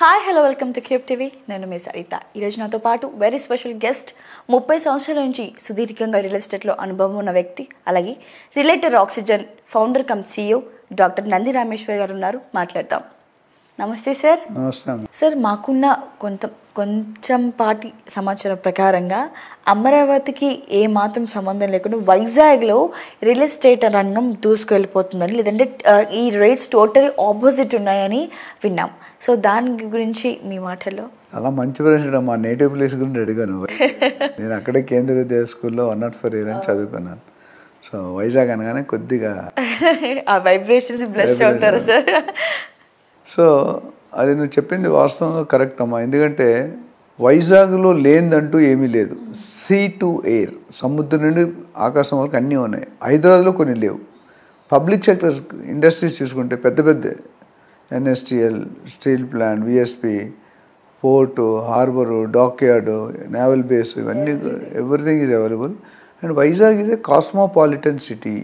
Hi hello welcome to cube TV. నేను మీ సరిత. ఈరోజు నాతో పాటు వెరీ స్పెషల్ గెస్ట్, 30 సంవత్సరాల నుంచి సుదీర్ఘంగా రియల్ ఎస్టేట్లో అనుభవం ఉన్న వ్యక్తి, అలాగే related oxygen founder come CEO doctor Nandi Rameshwar గారు ఉన్నారు. మాట్లాడతాం. నమస్తే సార్. సార్, మాకున్న కొంచెం పాటి సమాచారం ప్రకారంగా అమరావతికి ఏ మాత్రం సంబంధం లేకుండా వైజాగ్లో రియల్ ఎస్టేట్ రంగం దూసుకెళ్ళిపోతుందని, లేదంటే ఈ రేట్స్ టోటలీ ఆపోజిట్ ఉన్నాయని విన్నాం. సో దాని గురించి మీ మాటల్లో. అలా మంచి ప్రశ్న. మా నేటివ్ ప్లేస్ గురించి అడిగాను. నేను అక్కడే కేంద్రీయ విద్యా స్కూల్లో 104 ఇయర్ అని చదువుకున్నాను. సో వైజాగ్ అనగానే కొద్దిగా ఆ వైబ్రేషన్స్ బ్లెస్ అవుతారా సార్? సో అది నువ్వు చెప్పింది వాస్తవంగా కరెక్ట్ అమ్మా. ఎందుకంటే వైజాగ్లో లేనిదంటూ ఏమీ లేదు. సీ టు ఎయిర్, సముద్రం నుండి ఆకాశం వరకు అన్నీ ఉన్నాయి. హైదరాబాద్లో కొన్ని లేవు. పబ్లిక్ సెక్టర్ ఇండస్ట్రీస్ చూసుకుంటే పెద్ద పెద్ద NSTL, steel plant, VSP, port, harbour, dockyard, naval base, ఇవన్నీ everything is available. And Vizag is a cosmopolitan city.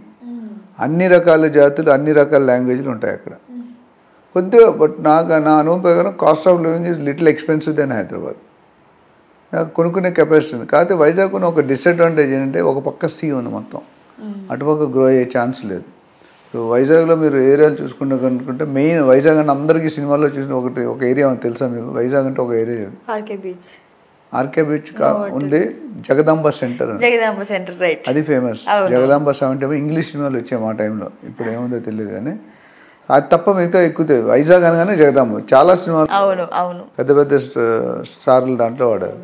అన్ని రకాల జాతులు, అన్ని రకాల లాంగ్వేజ్లు ఉంటాయి అక్కడ. కొద్దిగా బట్ నా అనుభవం ప్రకారం cost of living is little expensive than Hyderabad. నాకు కొనుక్కునే కెపాసిటీ ఉంది. కాకపోతే వైజాగ్ ఉన్న ఒక డిసడ్వాంటేజ్ ఏంటంటే ఒక పక్క సీ ఉంది మొత్తం, అటుపక్క గ్రో అయ్యే ఛాన్స్ లేదు. సో వైజాగ్లో మీరు ఏరియాలు చూసుకుంటే కనుకుంటే మెయిన్ వైజాగ్ అంటే అందరికీ సినిమాల్లో చూసిన ఒక ఏరియా ఉంది తెలుసా మీకు? వైజాగ్ అంటే ఒక ఏరియా ఆర్కే బీచ్ ఉంది. జగదాంబ సెంటర్, అది ఫేమస్. జగదాంబ 70 ఇంగ్లీష్ సినిమాలు వచ్చాయి మా టైంలో. ఇప్పుడు ఏముందో తెలియదు కానీ అది తప్ప మిగతా ఎక్కుతాయి. వైజాగ్ అనగానే జగదాంబ చాలా సినిమాలు పెద్ద పెద్ద స్టార్లు దాంట్లో వాడారు.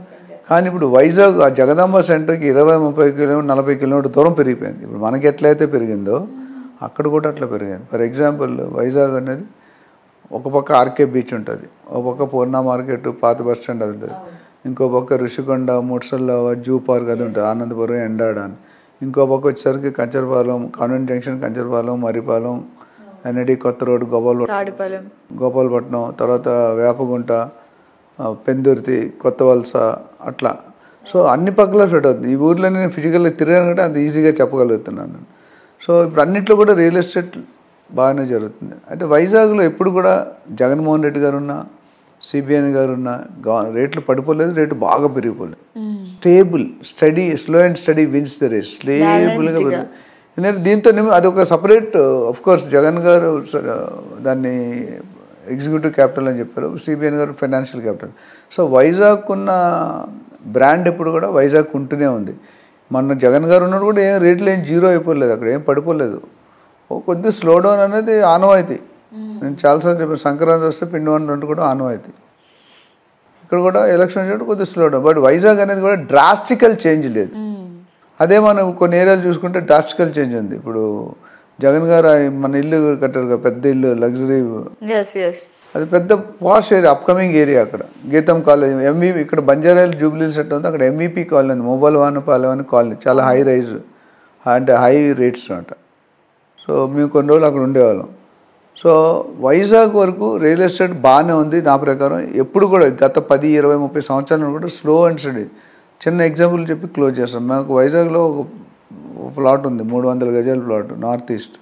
కానీ ఇప్పుడు వైజాగ్ ఆ జగదాంబ సెంటర్కి 20-30 కిలోమీటర్ 40 కిలోమీటర్ దూరం పెరిగిపోయింది. ఇప్పుడు మనకి ఎట్లయితే పెరిగిందో అక్కడ కూడా అట్లా పెరిగింది. ఫర్ ఎగ్జాంపుల్ వైజాగ్ అనేది ఒక పక్క ఆర్కే బీచ్ ఉంటుంది, ఒక పక్క పూర్ణ మార్కెట్, పాత బస్ స్టాండ్ అది ఉంటుంది, ఇంకో పక్క ఋషికొండ, ముడ్సల్ల, జూ పార్క్ అది ఉంటుంది, ఆనందపురం, ఎండాడ అని. ఇంకో పక్క వచ్చేసరికి Kancharapalem, convent junction, Kancharapalem, Maripalem, NID కొత్త రోడ్, గోపాలపట్నం, తర్వాత వేపగుంట, పెందుర్తి, కొత్త వలస, అట్లా. సో అన్ని పక్కల స్ప్రెడ్ అవుతుంది. ఈ ఊర్లో నేను ఫిజికల్గా తిరగానంటే అంత ఈజీగా చెప్పగలుగుతున్నాను. సో ఇప్పుడు అన్నింటిలో కూడా రియల్ ఎస్టేట్ బాగానే జరుగుతుంది. అయితే వైజాగ్లో ఎప్పుడు కూడా జగన్మోహన్ రెడ్డి గారు ఉన్నా, సిబిఎన్ గారు ఉన్నా రేట్లు పడిపోలేదు, రేటు బాగా పెరిగిపోలేదు. Stable, slow and steady wins the race. స్టేబుల్గా పెరిగింది. ఎందుకంటే దీంతో అది ఒక సపరేట్, కోర్స్ జగన్ గారు దాన్ని ఎగ్జిక్యూటివ్ క్యాపిటల్ అని చెప్పారు, సిబిఎన్ గారు ఫైనాన్షియల్ క్యాపిటల్. సో వైజాగ్ ఉన్న బ్రాండ్ ఎప్పుడు కూడా వైజాగ్ ఉంటూనే ఉంది. మొన్న జగన్ గారు ఉన్నప్పుడు కూడా ఏం రేట్లు ఏం జీరో అయిపోలేదు, అక్కడ ఏం పడిపోలేదు. కొద్దిగా స్లో డౌన్ అనేది ఆనవాయితీ. నేను చాలాసార్లు చెప్పాను, సంక్రాంతి వస్తే పిండి వంట కూడా ఆనవాయితీ. ఇక్కడ కూడా ఎలక్షన్ వచ్చేటప్పుడు కొద్దిగా స్లో డౌన్. బట్ వైజాగ్ అనేది కూడా డ్రాస్టికల్ చేంజ్ లేదు. అదే మనం కొన్ని ఏరియాలు చూసుకుంటే డ్రాస్టికల్ చేంజ్ ఉంది. ఇప్పుడు జగన్ గారు మన ఇల్లు కట్టారు కదా, పెద్ద ఇల్లు, లగ్జరీ, అది పెద్ద పాష్ ఏరియా, అప్కమింగ్ ఏరియా. అక్కడ గీతం కాలేజ్, ఎంవీపీ, ఇక్కడ బంజారాయిల్ జూబ్లీస్ సెట్ ఉంది, అక్కడ ఎంవీపీ కాలనీ ఉంది, మొబైల్ వానపాలెం అని కాలనీ, చాలా హై రైజ్ అంటే హై రేట్స్ అనమాట. సో మేము కొన్ని రోజులు అక్కడ ఉండేవాళ్ళం. సో వైజాగ్ వరకు రియల్ ఎస్టేట్ బాగానే ఉంది నా ప్రకారం. ఎప్పుడు కూడా గత 10, 20, 30 సంవత్సరాలు కూడా స్లో అండ్ స్టడీ. చిన్న ఎగ్జాంపుల్ చెప్పి క్లోజ్ చేస్తాం. మాకు వైజాగ్లో ఒక ప్లాట్ ఉంది, 300 గజాల ప్లాట్, నార్త్ ఈస్ట్.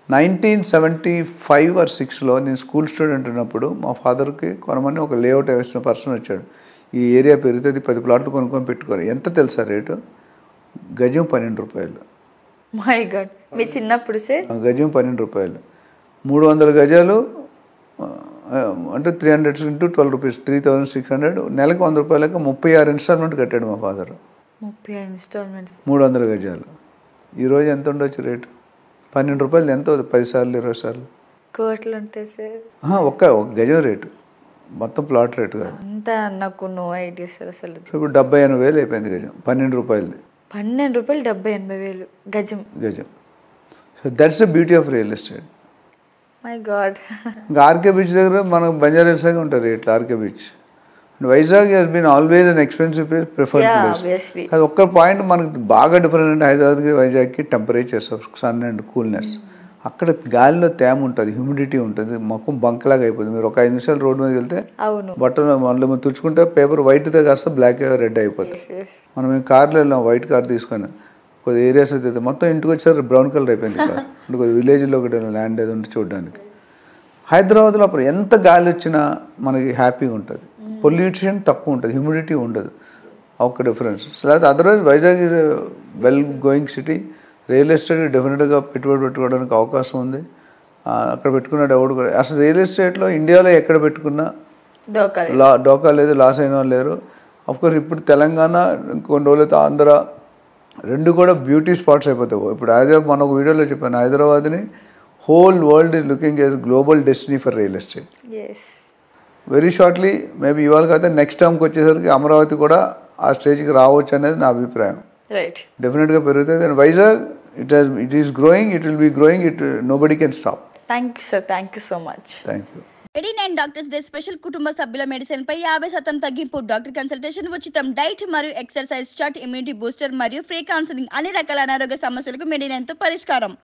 1975 or 6లో నేను స్కూల్ స్టూడెంట్ ఉన్నప్పుడు మా ఫాదర్కి కొనమని ఒక లేఅవుట్ వేసిన పర్సన్ వచ్చాడు. ఈ ఏరియా పెరుగుతుంది, 10 ప్లాట్లు కొనుక్కొని పెట్టుకోరు. ఎంత తెలుసా రేటు? గజం 12 రూపాయలు. మై గాడ్, మీ చిన్నప్పుడు సార్? గజం 12 రూపాయలు. 300 గజాలు అంటే 300 into 12 రూపీస్, 3600. నెలకు 100 రూపాయలకి 36 ఇన్స్టాల్మెంట్ కట్టాడు మా ఫాదర్. 36 ఇన్స్టాల్మెంట్స్, 300 గజాలు. ఈరోజు ఎంత ఉండొచ్చు రేటు? 12 రూపాయలు ఎంత అవుతుంది? 10 సార్లు 20 సార్లు కోట్లు ఉంటాయి సార్. ఒక గజం రేటు, మొత్తం ప్లాట్ రేటు కాదు. అంత నాకు నో ఐడియా సార్ అసలు. ఇప్పుడు 70-80 వేలు అయిపోయింది గజం, 12 రూపాయలది. 12 రూపాయలు 70-80 వేలు గజం. So that's the beauty of real estate. My God. ఇంకా ఆర్కే బీచ్ దగ్గర మనకు బంజారా హిల్స్ ఉంటాయి రేట్లు. RK Beach, Vizag has been always an expensive place, preferred place. అది ఒక్క పాయింట్ మనకు బాగా డిఫరెంట్ అంటే హైదరాబాద్కి వైజాగ్కి temperatures of sun and coolness. అక్కడ గాలిలో తేమ ఉంటుంది, హ్యూమిడిటీ ఉంటుంది, మొక్కం బంకలాగా అయిపోతుంది. మీరు ఒక 5 నిమిషాలు రోడ్డు మీద వెళ్తే బట్టలు మళ్ళీ తుడుచుకుంటే పేపర్ వైట్తో కాస్త బ్లాక్ రెడ్ అయిపోతుంది. మనం కార్లో వెళ్ళాం, వైట్ కార్ తీసుకొని కొద్ది ఏరియాస్ అయితే మొత్తం ఇంటికి వచ్చారు బ్రౌన్ కలర్ అయిపోయింది కార్. అంటే కొద్ది విలేజ్లో ఒకటి ల్యాండ్ ఏదో ఉంటే చూడడానికి. హైదరాబాద్లో అప్పుడు ఎంత గాలి వచ్చినా మనకి హ్యాపీగా ఉంటుంది, పొల్యూషన్ తక్కువ ఉంటుంది, హ్యూమిడిటీ ఉండదు, ఒక డిఫరెన్స్. లేకపోతే otherwise Vizag is well going city. Real estate డెఫినెట్గా పెట్టుబడి పెట్టుకోవడానికి అవకాశం ఉంది. అక్కడ పెట్టుకున్నాడు ఎవడు కూడా. అసలు రియల్ ఎస్టేట్లో ఇండియాలో ఎక్కడ పెట్టుకున్నా డోకా లేదు, లాస్ అయిన వాళ్ళు లేరు. అఫ్కోర్స్ ఇప్పుడు తెలంగాణ, కొన్ని రోజులైతే ఆంధ్ర, రెండు కూడా బ్యూటీ స్పాట్స్ అయిపోతాయి. ఇప్పుడు హైదరాబాద్, మన ఒక వీడియోలో చెప్పాను, హైదరాబాద్ని whole world is looking as global destiny for real estate. Very shortly, maybe ఇవాళ కాకపోతే నెక్స్ట్ టర్మ్కి వచ్చేసరికి అమరావతి కూడా ఆ స్టేజ్కి రావచ్చు అనేది నా అభిప్రాయం. డెఫినెట్గా పెరుగుతుంది. And Vizag it is growing, it will be growing, nobody can stop. Thank you sir, thank you so much. Thank you. 89 doctors day special. కుటుంబ సభ్యుల మెడిసిన్ పై 50% తగ్గింపు. డాక్టర్ కన్సల్టేషన్ ఉచితం. డైట్ మరియు ఎక్సర్సైజ్ చార్ట్, ఇమ్యూనిటీ బూస్టర్ మరియు free counselling. అన్ని రకాల అనారోగ్య సమస్యలకు 89 తో పరిష్కారం.